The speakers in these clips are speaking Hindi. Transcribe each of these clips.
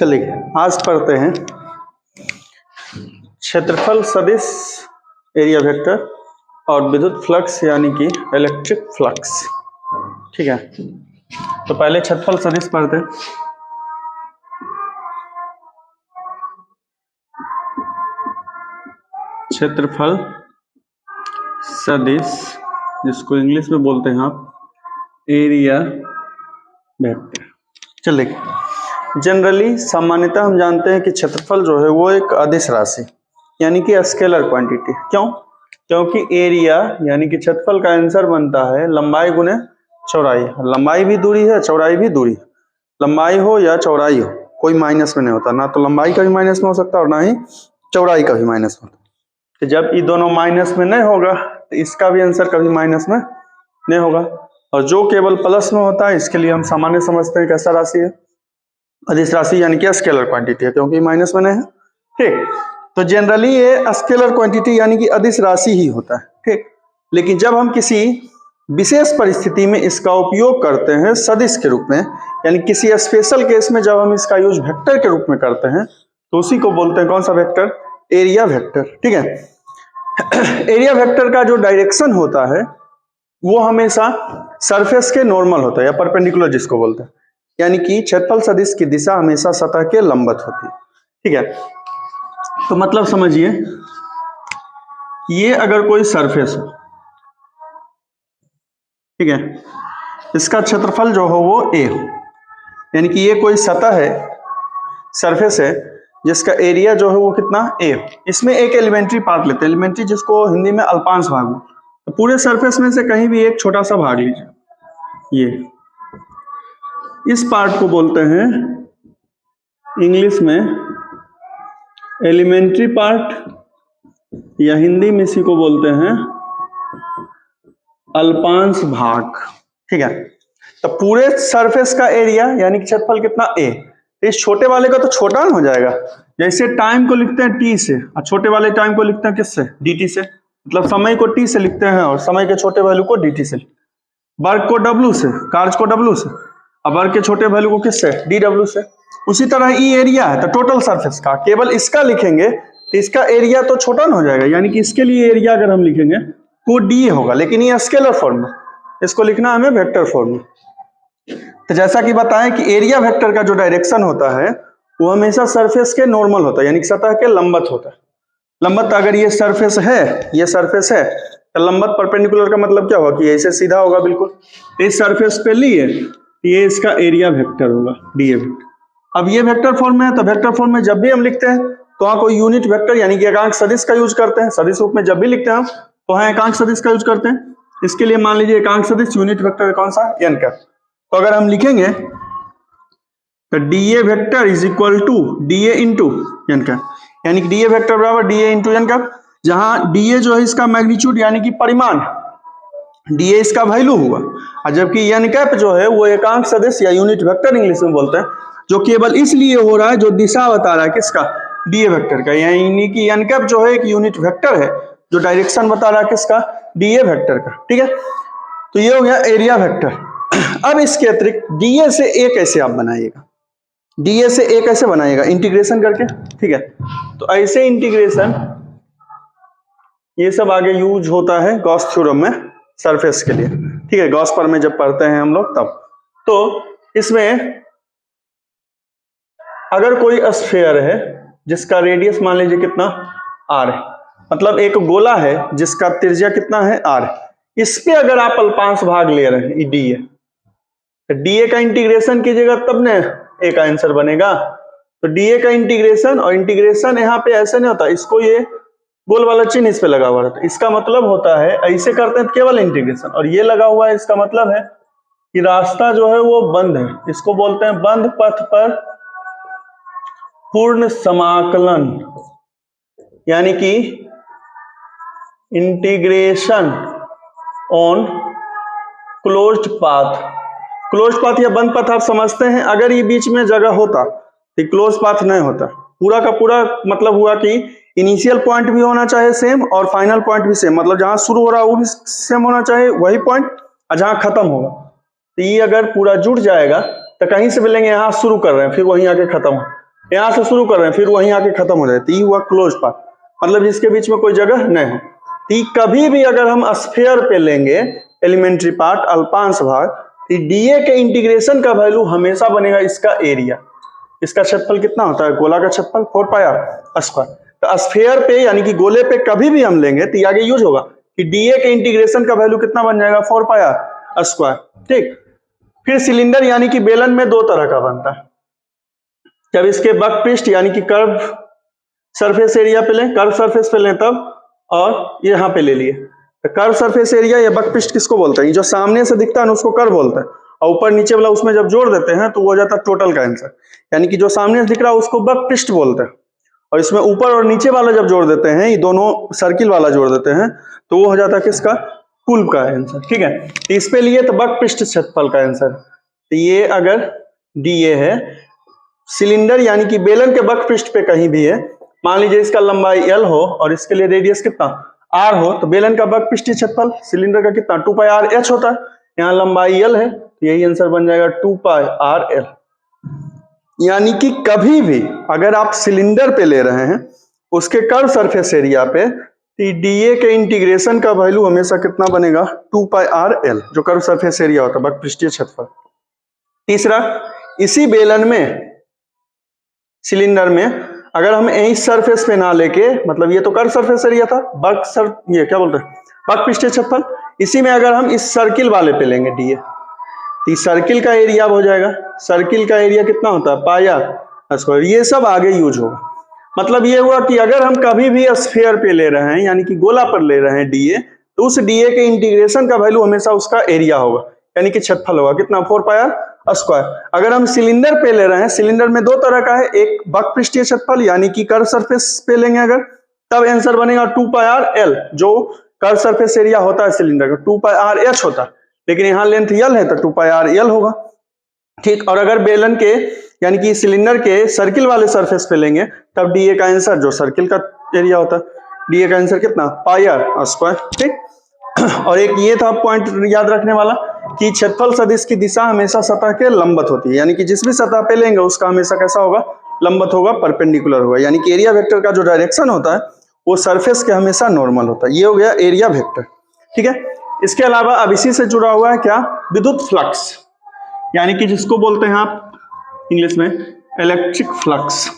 चलिए आज पढ़ते हैं क्षेत्रफल सदिश एरिया वेक्टर और विद्युत फ्लक्स यानी कि इलेक्ट्रिक फ्लक्स। ठीक है, तो पहले क्षेत्रफल सदिश पढ़ते हैं। क्षेत्रफल सदिश जिसको इंग्लिश में बोलते हैं आप एरिया वेक्टर। चलिए, जनरली सामान्यतः हम जानते हैं कि क्षेत्रफल जो है वो एक अदिश राशि यानी कि स्केलर क्वांटिटी। क्यों? क्योंकि एरिया यानी कि क्षेत्रफल का आंसर बनता है लंबाई गुने चौड़ाई। लंबाई भी दूरी है, चौड़ाई भी दूरी। लंबाई हो या चौड़ाई हो, कोई माइनस में नहीं होता, ना तो लंबाई का भी माइनस में हो सकता और ना ही चौड़ाई का भी माइनस में होता। तो जब ये दोनों माइनस में नहीं होगा तो इसका भी आंसर कभी माइनस में नहीं होगा, और जो केवल प्लस में होता है इसके लिए हम सामान्य समझते हैं कैसा राशि है, अदिश राशि यानी कि स्केलर क्वांटिटी है, क्योंकि माइनस में नहीं है। ठीक, तो जनरली ये स्केलर क्वांटिटी यानी कि अदिश राशि ही होता है। ठीक, लेकिन जब हम किसी विशेष परिस्थिति में इसका उपयोग करते हैं सदिश के रूप में, यानी किसी स्पेशल केस में जब हम इसका यूज वेक्टर के रूप में करते हैं तो उसी को बोलते हैं कौन सा वेक्टर? Area vector. ठीक है, एरिया वेक्टर का जो डायरेक्शन होता है वो हमेशा सरफेस के नॉर्मल होता है या परपेंडिकुलर जिसको बोलते हैं, यानी कि क्षेत्रफल सदिश की दिशा हमेशा सतह के लंबवत होती है। ठीक है, तो मतलब समझिए ये अगर कोई सरफेस हो, ठीक है, इसका क्षेत्रफल जो हो वो ए हो, यानी कि ये कोई सतह है, सरफेस है जिसका एरिया जो है वो कितना ए हो। इसमें एक एलिमेंट्री पार्ट लेते हैं, एलिमेंट्री जिसको हिंदी में अल्पांश भाग हो। तो पूरे सरफेस में से कहीं भी एक छोटा सा भाग लीजिए, ये इस पार्ट को बोलते हैं इंग्लिश में एलिमेंट्री पार्ट, या हिंदी में इसी को बोलते हैं अल्पांश भाग। ठीक है, तो पूरे सरफेस का एरिया यानी कि क्षेत्रफल कितना ए, इस छोटे वाले का तो छोटा हो जाएगा। जैसे टाइम को लिखते हैं टी से और छोटे वाले टाइम को लिखते हैं किससे? dt से। मतलब समय को टी से लिखते हैं और समय के छोटे वैल्यू को dt से। वर्क को w से, कार्य को w से, और वर्क के छोटे वैल्यू को किससे? dw से। उसी तरह ई एरिया है तो टोटल सरफेस का केवल इसका लिखेंगे तो इसका एरिया तो छोटा ना हो जाएगा, यानी कि इसके लिए एरिया अगर हम लिखेंगे तो dA होगा, लेकिन ये स्केलर फॉर्म में, इसको लिखना हमें वेक्टर फॉर्म में। तो जैसा कि बताएं कि एरिया वेक्टर का जो डायरेक्शन होता है वो हमेशा सरफेस के नॉर्मल होता है, यानी कि सतह के लंबवत होता है। लंबवत अगर ये सरफेस है, ये सरफेस है तो लंबवत परपेंडिकुलर का मतलब क्या होगा कि ऐसे सीधा होगा बिल्कुल। इस सरफेस पे लिए ये इसका एरिया वेक्टर होगा डीए वेक्टर। अब ये वेक्टर फॉर्म में है तो वेक्टर फॉर्म में जब भी हम लिखते हैं तो वहां कोई यूनिट वेक्टर यानी कि एकांक सदिश का यूज करते हैं। सदिश रूप में जब भी लिखते हैं हम तो वहां एकांक सदिश का यूज करते हैं। इसके लिए मान लीजिए एकांक सदिश यूनिट वेक्टर कौन सा? एन का। तो अगर हम लिखेंगे तो dA vector is equal to dA into n का, यानी कि डीए वेक्टर बराबर डीए इंटू एन का, जहां डीए जो है इसका मैग्नीट्यूड यानी कि परिमाण, डीए इसका वैल्यू हुआ, और जबकि एन कैप जो है वो एकांक सदिश या यूनिट वेक्टर इंग्लिश में बोलते हैं, जो केवल इसलिए हो रहा है जो दिशा बता रहा है किसका? डीए वेक्टर का, यानी कि एन कैप जो है एक यूनिट वेक्टर है जो डायरेक्शन बता रहा है किसका? डीए वेक्टर का। ठीक है, तो ये हो गया एरिया वेक्टर। अब इसके अतिरिक्त डीए से ए कैसे आप बनाइएगा? डीए से ए कैसे बनाइएगा? इंटीग्रेशन करके। ठीक है, तो ऐसे इंटीग्रेशन ये सब आगे यूज होता है गॉस थ्योरम में सरफेस के लिए। ठीक है, गॉस पर में जब पढ़ते हैं हम लोग तब। तो इसमें अगर कोई स्फीयर है जिसका रेडियस मान लीजिए कितना? आर है, मतलब एक गोला है जिसका त्रिज्या कितना है? आर। इस पे अगर आप अल्पांश भाग ले रहे हैं डीए, तो डीए का इंटीग्रेशन कीजिएगा तब ना ए का आंसर बनेगा। तो डीए का इंटीग्रेशन, और इंटीग्रेशन यहाँ पे ऐसे नहीं होता, इसको ये गोल वाला चिन्ह इस पे लगा हुआ रहता है, इसका मतलब होता है ऐसे करते हैं केवल इंटीग्रेशन, और ये लगा हुआ है इसका मतलब है कि रास्ता जो है वो बंद है, इसको बोलते हैं बंद पथ पर पूर्ण समाकलन, यानी कि integration on closed path. Closed path या बंद पथ आप समझते हैं, अगर ये बीच में जगह होता तो क्लोज पाथ नहीं होता। पूरा का पूरा मतलब हुआ कि इनिशियल पॉइंट भी होना चाहिए सेम और फाइनल पॉइंट भी सेम, मतलब जहां शुरू हो रहा है वो भी सेम होना चाहिए वही पॉइंट, और जहां खत्म होगा तो ये अगर पूरा जुड़ जाएगा तो कहीं से मिलेंगे, यहाँ शुरू कर रहे हैं फिर वहीं आके खत्म हो, यहां से शुरू कर रहे हैं फिर वहीं आके खत्म हो जाए, हुआ क्लोज पाथ, मतलब जिसके बीच में कोई जगह नहीं हो। कभी भी अगर हम स्फीयर पे लेंगे एलिमेंट्री पार्ट अल्पांश भाग, डीए के इंटीग्रेशन का वैल्यू हमेशा बनेगा इसका एरिया। इसका क्षेत्रफल कितना होता है गोला का क्षेत्रफल 4πr स्क्वायर। तो स्फीयर पे यानी कि गोले पे कभी भी हम लेंगे तो आगे यूज होगा कि डीए के इंटीग्रेशन का वैल्यू कितना बन जाएगा 4πr स्क्वायर। ठीक, फिर सिलेंडर यानी कि बेलन में दो तरह का बनता है, जब इसके वक्रपृष्ठ यानी कि कर्व सरफेस एरिया पे लें, कर्व सरफेस पे लें तब, और यहाँ पे ले लिए। कर्व सरफेस एरिया या वक्रपृष्ठ किसको बोलते हैं, जो सामने से दिखता है ना उसको कर्व बोलते हैं, और ऊपर नीचे वाला उसमें जब जोड़ देते हैं तो वो हो जाता है टोटल का आंसर। यानी कि जो सामने से दिख रहा है उसको वक्रपृष्ठ बोलते हैं, और इसमें ऊपर और नीचे वाला जब जोड़ देते हैं, ये दोनों सर्किल वाला जोड़ देते हैं, तो वो हो जाता है किसका, कुल का आंसर। ठीक है, तो इस पे लिए तो वक्रपृष्ठ क्षेत्रफल का आंसर। तो ये अगर डीए है, सिलेंडर यानी कि बेलन के वक्रपृष्ठ पे कहीं भी है, मान लीजिए इसका लंबाई एल हो और इसके लिए रेडियस कितना आर हो, तो बेलन का वक्रपृष्ठीय क्षेत्रफल सिलेंडर का कितना 2πr(h) होता है। यहाँ लंबाई एल है तो यही आंसर बन जाएगा 2πr(l). यानी कि कभी भी अगर आप सिलेंडर पे ले रहे हैं उसके कर्व सरफेस एरिया पे, तो डीए के इंटीग्रेशन का वैल्यू हमेशा कितना बनेगा 2πr(l), जो कर्व सरफेस एरिया होता है वक्रपृष्ठीय क्षेत्रफल। तीसरा, इसी बेलन में सिलेंडर में अगर हम इस सरफेस पे ना लेके, मतलब ये तो कर्व सरफेस एरिया था, ये क्या बोलते हैं वक्रपृष्ठीय क्षेत्रफल, इसी में अगर हम इस सर्किल वाले पे लेंगे डीए, तो सर्किल का एरिया हो जाएगा, सर्किल का एरिया कितना होता है πr स्क्वायर। ये सब आगे यूज होगा। मतलब ये हुआ कि अगर हम कभी भी स्फीयर पे ले रहे हैं यानी कि गोला पर ले रहे हैं डीए, तो उस डीए के इंटीग्रेशन का वैल्यू हमेशा उसका एरिया होगा, यानी कि क्षेत्रफल होगा कितना 4πr स्क्वायर। अगर हम सिलेंडर पे ले रहे हैं, सिलेंडर में दो तरह का है, एक वक्रपृष्ठीय क्षेत्रफल यानी कि कर्व सरफेस पे लेंगे अगर, तब आंसर बनेगा 2πr(l), जो कर्व सरफेस एरिया होता है सिलेंडर का 2πr(h) होता है, लेकिन यहाँ लेंथ यल है तो 2πr(l) होगा। ठीक, और अगर बेलन के यानी कि सिलेंडर के सर्किल वाले सरफेस पे लेंगे तब डीए का आंसर, जो सर्किल का एरिया होता है, डीए का आंसर कितना πr स्क्वायर। ठीक, और एक ये था पॉइंट याद रखने वाला कि क्षेत्रफल सदिश की दिशा हमेशा सतह के लंबवत होती है, यानी कि जिस भी सतह पे लेंगे उसका हमेशा कैसा होगा, लंबवत होगा, परपेंडिकुलर होगा। यानी कि एरिया वेक्टर का जो डायरेक्शन होता है वो सरफेस के हमेशा नॉर्मल होता है। ये हो गया एरिया वेक्टर। ठीक है, इसके अलावा अब इसी से जुड़ा हुआ है क्या, विद्युत फ्लक्स, यानी कि जिसको बोलते हैं आप इंग्लिश में इलेक्ट्रिक फ्लक्स।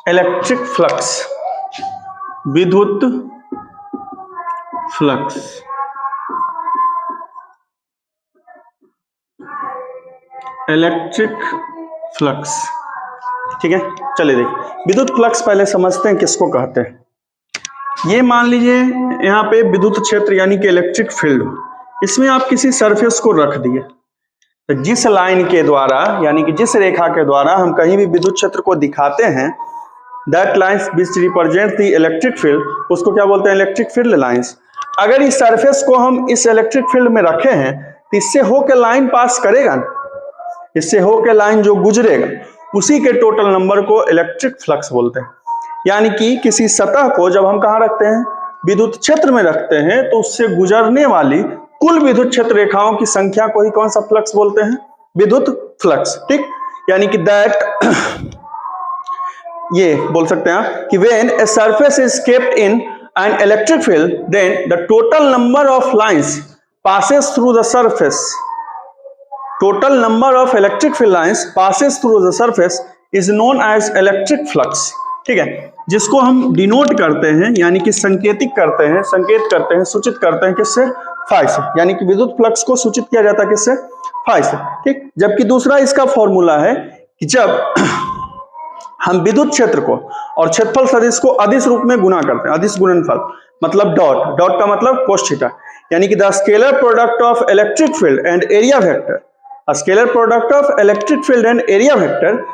इलेक्ट्रिक फ्लक्स, विद्युत फ्लक्स, इलेक्ट्रिक फ्लक्स। ठीक है, चलिए देखिए विद्युत फ्लक्स पहले समझते हैं किसको कहते हैं। ये मान लीजिए यहाँ पे विद्युत क्षेत्र यानी कि इलेक्ट्रिक फील्ड, इसमें आप किसी सरफेस को रख दिए, तो जिस लाइन के द्वारा यानी कि जिस रेखा के द्वारा हम कहीं भी विद्युत क्षेत्र को दिखाते हैं, that lines which represent the electric field, उसको क्या बोलते हैं, इलेक्ट्रिक फील्ड लाइंस। अगर इस सरफेस को हम इस इलेक्ट्रिक फील्ड में रखे हैं तो इससे होकर लाइन पास करेगा, इससे होकर लाइन जो गुजरेगा उसी के टोटल नंबर को इलेक्ट्रिक फ्लक्स बोलते हैं। यानी कि किसी सतह को जब हम कहाँ रखते हैं, विद्युत क्षेत्र में रखते हैं, तो उससे गुजरने वाली कुल विद्युत क्षेत्र रेखाओं की संख्या को ही कौन सा फ्लक्स बोलते हैं, विद्युत फ्लक्स। ठीक, यानी कि दैट ये बोल सकते हैं आप कि when a surface is kept in an electric field, then the total number of lines passes through the surface. Total number of electric field lines passes through the surface is known as electric flux. ठीक है, जिसको हम डिनोट करते हैं यानी कि संकेतिक करते हैं, संकेत करते हैं, सूचित करते हैं किससे, फाई से। यानी कि विद्युत फ्लक्स को सूचित किया जाता है किससे, फाई से। ठीक, जबकि दूसरा इसका फॉर्मूला है कि जब हम विद्युत क्षेत्र को और क्षेत्रफल सदिश को अदिश रूप में गुणा करते हैं, अदिश गुणनफल, मतलब डॉट, डॉट का मतलब cos थीटा, यानी कि the scalar product of electric field and area vector, scalar product of electric field and area vector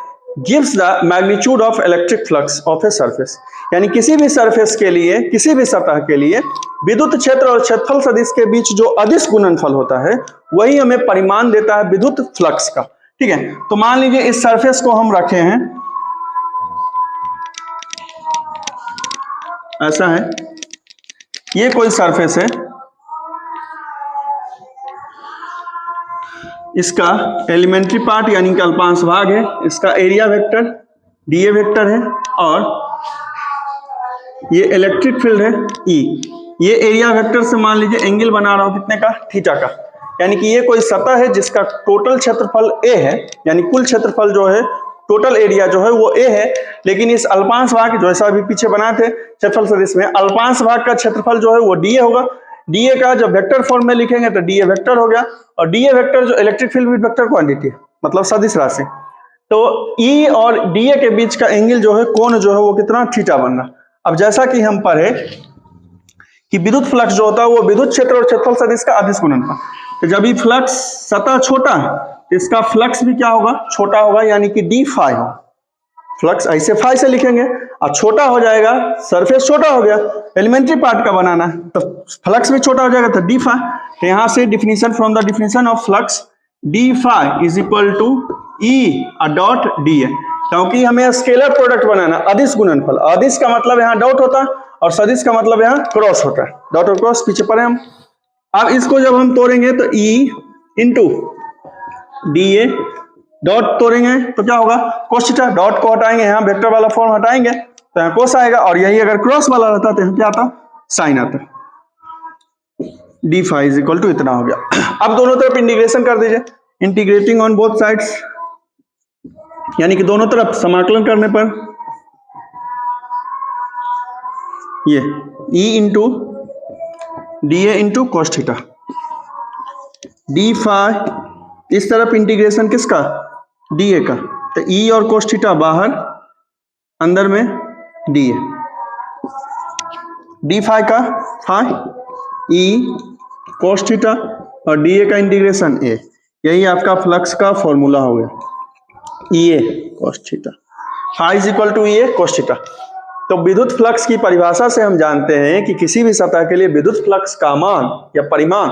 gives the magnitude of electric flux of a surface. यानी किसी भी सरफेस के लिए, किसी भी सतह के लिए विद्युत क्षेत्र और क्षेत्रफल सदिश के बीच जो अदिश गुणनफल होता है वही हमें परिमाण देता है विद्युत फ्लक्स का। ठीक है, तो मान लीजिए इस सरफेस को हम रखे हैं ऐसा है, ये कोई सरफेस है, इसका एलिमेंट्री पार्ट यानी कि अल्पांश भाग है, इसका एरिया वेक्टर डीए वेक्टर है, और ये इलेक्ट्रिक फील्ड है ई। ये एरिया वेक्टर से मान लीजिए एंगल बना रहा हूं कितने का, थीटा का, यानी कि ये कोई सतह है जिसका टोटल क्षेत्रफल ए है, यानी कुल क्षेत्रफल जो है, टोटल एरिया जो है वो ए है, लेकिन इस अल्पांश भाग जो ऐसा अभी पीछे बनाए थे क्षेत्रफल सदिश में, अल्पांश भाग का क्षेत्रफल जो है वो डीए होगा। डीए का जब वेक्टर फॉर्म में लिखेंगे तो डीए वेक्टर हो गया, और डीए वेक्टर जो इलेक्ट्रिक फील्ड वेक्टर क्वांटिटी है, मतलब सदिश राशि। तो ई और डीए के बीच का एंगल जो है, कोण जो है वो कितना, थीटा बन रहा। अब जैसा कि हम पढ़े कि विद्युत फ्लक्स जो होता है वो विद्युत क्षेत्र और क्षेत्रफल सदिश का अदिश गुणनफल, तो जब ये फ्लक्स सतह छोटा है तो इसका फ्लक्स भी क्या होगा, छोटा होगा, यानी कि डी फाई हो। फ्लक्स ऐसे फाई से लिखेंगे, और छोटा हो जाएगा, सरफेस छोटा हो गया, एलिमेंट्री पार्ट का बनाना है तो फ्लक्स भी छोटा हो जाएगा, तो डी फाई। तो यहां से definition, from the definition of flux, d phi is equal to E dot d A, क्योंकि हमें स्केलर प्रोडक्ट बनाना, अदिश गुणनफल। अदिश का मतलब यहाँ डॉट होता है, और सदिश का मतलब यहाँ क्रॉस होता है, डॉट और क्रॉस पीछे पढ़े हम। अब इसको जब हम तोड़ेंगे तो ई इंटू डी ए, डॉट तोड़ेंगे तो क्या होगा, कोस थीटा, डॉट को हटाएंगे, यहाँ वेक्टर वाला फॉर्म हटाएंगे तो यहाँ कोस आएगा, और यही अगर क्रॉस वाला रहता तो यहाँ क्या आता, साइन आता। D phi is equal to इतना हो गया। अब दोनों तरफ इंटीग्रेशन कर दीजिए, इंटीग्रेटिंग ऑन बोथ साइड्स, यानी कि दोनों तरफ समाकलन करने पर ये E into d A into cos theta, d phi, इस तरफ इंटीग्रेशन किसका, डी ए का, तो ई और कोस थीटा बाहर, अंदर में डी ए, डी फाई का फाई, ई कोस थीटा और डी ए का इंटीग्रेशन ए, यही आपका फ्लक्स का फॉर्मूला हो गया, E A cos theta, phi is equal to E A cos theta. तो विद्युत फ्लक्स की परिभाषा से हम जानते हैं कि किसी भी सतह के लिए विद्युत फ्लक्स का मान या परिमाण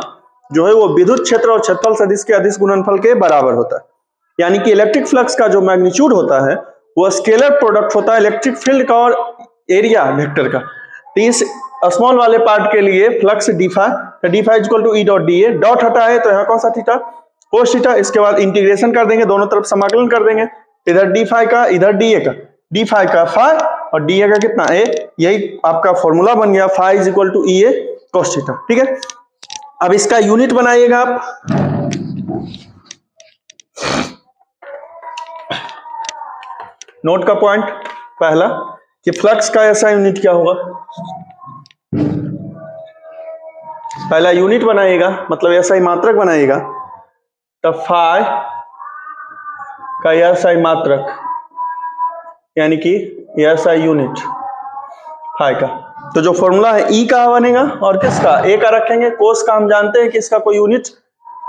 जो है वो विद्युत क्षेत्र और क्षेत्रफल सदिश के अदिश गुणनफल के बराबर होता है, यानी कि इलेक्ट्रिक फ्लक्स का जो मैग्नीट्यूड होता है वो स्केलर प्रोडक्ट होता है इलेक्ट्रिक फील्ड का और एरिया वेक्टर का। तो इस स्मॉल वाले पार्ट के लिए flux d phi equal to E dot d A, dot हटा है तो यहाँ कौन सा थीटा, कोस थीटा, इसके बाद इंटीग्रेशन कर देंगे, दोनों तरफ समाकलन कर देंगे, इधर डी फाई का इधर डी ए का, डी फाई का फाई और डी ए का कितना ए, यही आपका फॉर्मूला बन गया, phi is equal to E A cos theta. ठीक है, अब इसका यूनिट बनाइएगा आप, नोट का पॉइंट पहला कि फ्लक्स का ऐसा यूनिट क्या होगा, पहला यूनिट बनाइएगा, मतलब ऐसा ही मात्रक बनाइएगा, तो फाई का ऐसा ही मात्रक यानी कि ऐसा यूनिट फाई का, तो जो फॉर्मूला है ई का बनेगा और किसका, ए का रखेंगे, कोस का हम जानते हैं कि इसका कोई यूनिट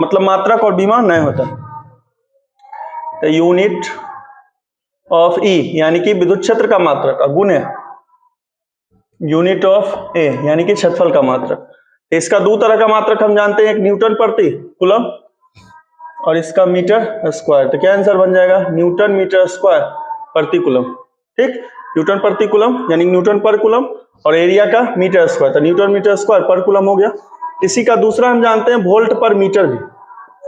मतलब मात्रक और विमान नहीं होता, तो यूनिट ऑफ ई यानी कि विद्युत क्षेत्र का मात्रक का गुणे यूनिट ऑफ ए यानी कि क्षेत्रफल का मात्रक। इसका दो तरह का मात्रक हम जानते हैं, एक न्यूटन प्रति कूलम और इसका मीटर स्क्वायर, तो क्या आंसर बन जाएगा, न्यूटन मीटर स्क्वायर प्रति कूलम। ठीक, न्यूटन प्रति कूलम यानी न्यूटन पर कूलम, और एरिया का मीटर स्क्वायर, तो न्यूटन मीटर स्क्वायर पर कूलम हो गया। इसी का दूसरा हम जानते हैं वोल्ट पर मीटर भी,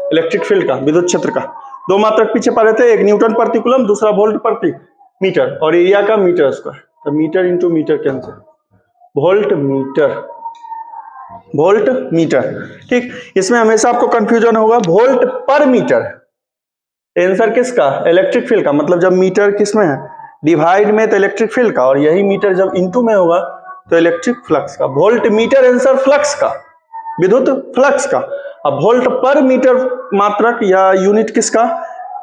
इलेक्ट्रिक फील्ड का, विद्युत क्षेत्र का, दो मात्रक पीछे पढ़े थे, एक न्यूटन प्रति कूलम, दूसरा वोल्ट प्रति मीटर, और एरिया का मीटर स्क्वायर, तो metre into metre cancel, volt metre, volt metre. ठीक, इसमें हमेशा आपको कंफ्यूजन होगा, वोल्ट पर मीटर आंसर किसका, इलेक्ट्रिक फील्ड का, मतलब जब मीटर किसमें है, डिवाइड में तो इलेक्ट्रिक फील्ड का, और यही मीटर जब इनटू में होगा तो इलेक्ट्रिक फ्लक्स का। वोल्ट मीटर आंसर फ्लक्स का, विद्युत फ्लक्स का। अब वोल्ट पर मीटर मात्रक या यूनिट किसका,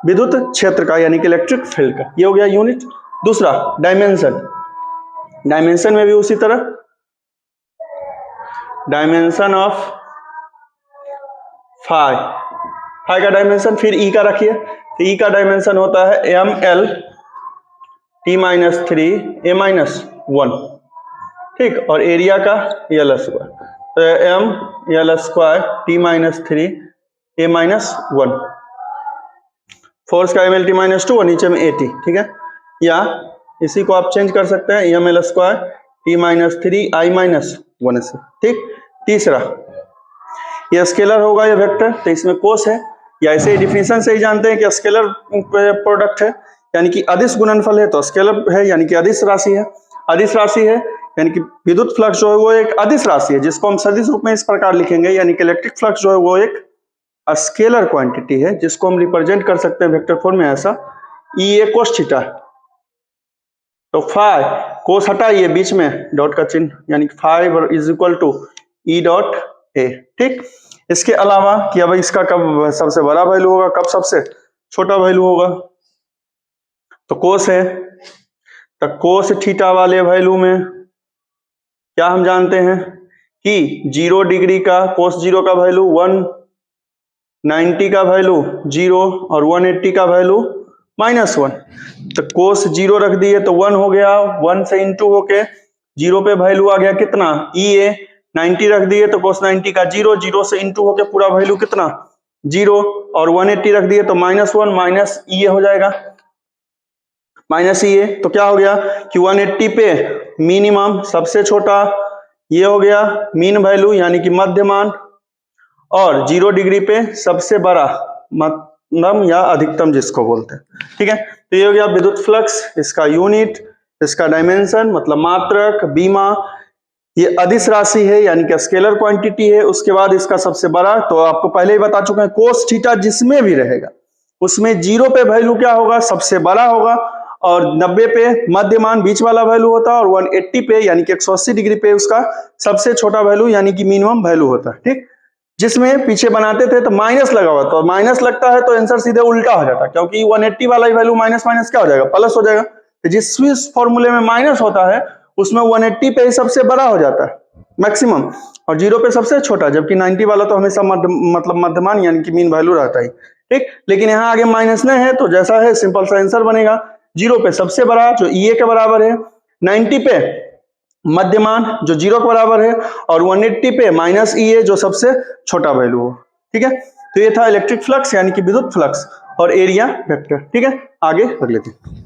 विद्युत क्षेत्र का यानी कि इलेक्ट्रिक फील्ड का, ये हो गया यूनिट। दूसरा डायमेंशन, डायमेंशन में भी उसी तरह, डायमेंशन ऑफ फाई, फाई का डायमेंशन फिर ई का रखिए, तो ई का डायमेंशन होता है M L T minus 3 A minus 1। ठीक, और एरिया का एल स्क्वायर, तो M L square T minus 3 A minus 1, force का एम एल टी माइनस 2 और नीचे में ए टी। ठीक है, या इसी को आप चेंज कर सकते हैं, M L square t minus 3 i minus 1 से। ठीक, तीसरा ये स्केलर होगा ये वेक्टर, तो इसमें कोस है, या ऐसे डिफिनेशन से ही जानते हैं कि स्केलर प्रोडक्ट है, यानी कि अदिश गुणनफल है तो स्केलर है, यानी कि अदिश राशि है। अदिश राशि है यानी कि विद्युत फ्लक्स जो है वो एक अदिश राशि है, जिसको हम सदिश रूप में इस प्रकार लिखेंगे, यानी कि इलेक्ट्रिक फ्लक्स जो है वो एक स्केलर क्वांटिटी है, जिसको हम रिप्रेजेंट कर सकते हैं वेक्टर फॉर्म में ऐसा E a cos थीटा। तो फाई कोस हटाइए बीच में डॉट का चिन्ह, यानी कि phi is equal to E dot a। ठीक, इसके अलावा कि अब इसका कब सबसे बड़ा वैल्यू होगा, कब सबसे छोटा वैल्यू होगा, तो कोस है, तो कोस थीटा वाले वैल्यू में क्या हम जानते हैं कि 0 डिग्री का कोस 0 का वैल्यू 190 का वैल्यू 0 और 180 का वैल्यू -1। तो कोस 0 रख दिए तो 1 हो गया, 1 से इंटू होके 0 पे वैल्यू आ गया कितना EA, 90 रख दिए तो कोस 90 का 0, 0 से इंटू होके पूरा वैल्यू कितना 0, और 180 रख दिए तो -1 माइनस EA हो जाएगा, माइनस EA। तो क्या हो गया कि 180 पे मिनिमम सबसे छोटा ये हो गया मीन वैल्यू यानी कि मध्यमान, और 0 डिग्री पे सबसे बड़ा मतलब या अधिकतम जिसको बोलते हैं। ठीक है, तो ये हो गया विद्युत फ्लक्स, इसका यूनिट, इसका डायमेंशन मतलब मात्रक, बीमा, ये अदिश राशि है यानी कि स्केलर क्वांटिटी है। उसके बाद इसका सबसे बड़ा, तो आपको पहले ही बता चुके हैं कोस थीटा जिसमें भी रहेगा उसमें 0 पे वैल्यू क्या होगा सबसे बड़ा होगा, और 90 पे मध्यमान बीच वाला वैल्यू होता है, और 180 पे यानी कि 180 डिग्री पे उसका सबसे छोटा वैल्यू यानी कि मिनिमम वैल्यू होता है। ठीक, जिसमें पीछे बनाते थे तो माइनस लगा हुआ, तो माइनस लगता है तो आंसर सीधे उल्टा हो जाता है, क्योंकि 180 वाला वैल्यू माइनस माइनस क्या हो जाएगा प्लस हो जाएगा। तो जिस फॉर्मूले में माइनस होता है उसमें 180 पे ही सबसे बड़ा हो जाता है मैक्सिमम, और 0 पे सबसे छोटा, जबकि 90 वाला तो हमेशा मतलब मध्यमान यानी कि मीन वैल्यू रहता है। ठीक, लेकिन यहाँ आगे माइनस नहीं है तो जैसा है सिंपल सा आंसर बनेगा, 0 पे सबसे बड़ा जो EA के बराबर है, 90 पे मध्यमान जो 0 के बराबर है, और 180 पे माइनस EA जो सबसे छोटा वैल्यू हो। ठीक है, तो ये था इलेक्ट्रिक फ्लक्स यानी कि विद्युत फ्लक्स और एरिया वेक्टर। ठीक है, आगे बढ़ लेते हैं।